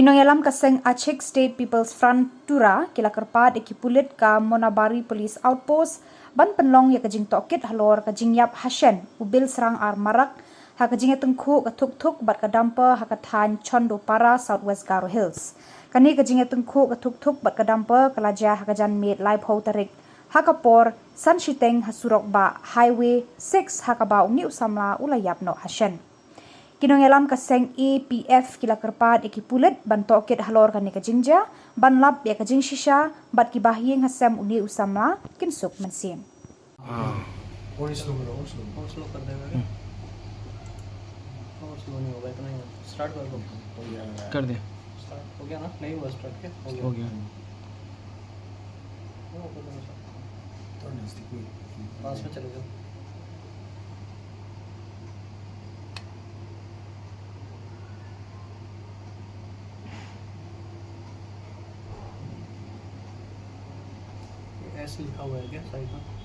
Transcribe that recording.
nongialam ka seng Aceh State People's Front Tura kila kyrpad pulit ka Monabari Police Outpost ban pynlong ya ka jingtohkit halor ka jingiap shen Bilsrang R Marak ha ka jingiatyngkhuh ka thukthuk bat ka dampa ha ka thain Chondopara West Garo Hills kani ka jingiatyngkhuh ka thukthuk bat ka dampa kalaja ha ka janmiet live ho tarik ha ka por san shiteng ha surokbah highway 6 ha ka ba uni Samla ulayap no shen. Nongialam ka seng EPF kila kyrpad pulit ban tohkit halor ka ni ka jingjia ban lap ya ka jingshisha bat ki bahyeng hasem uni Samla kinsuk mensim. और स्लो कर देगा और स्लो नहीं होगा इतना ही स्टार्ट कर दो कर दे स्टार्ट हो गया ना नहीं हुआ स्टार्ट क्या हो गया पास में चले जाओ ऐसे लिखा हुआ है क्या साइड में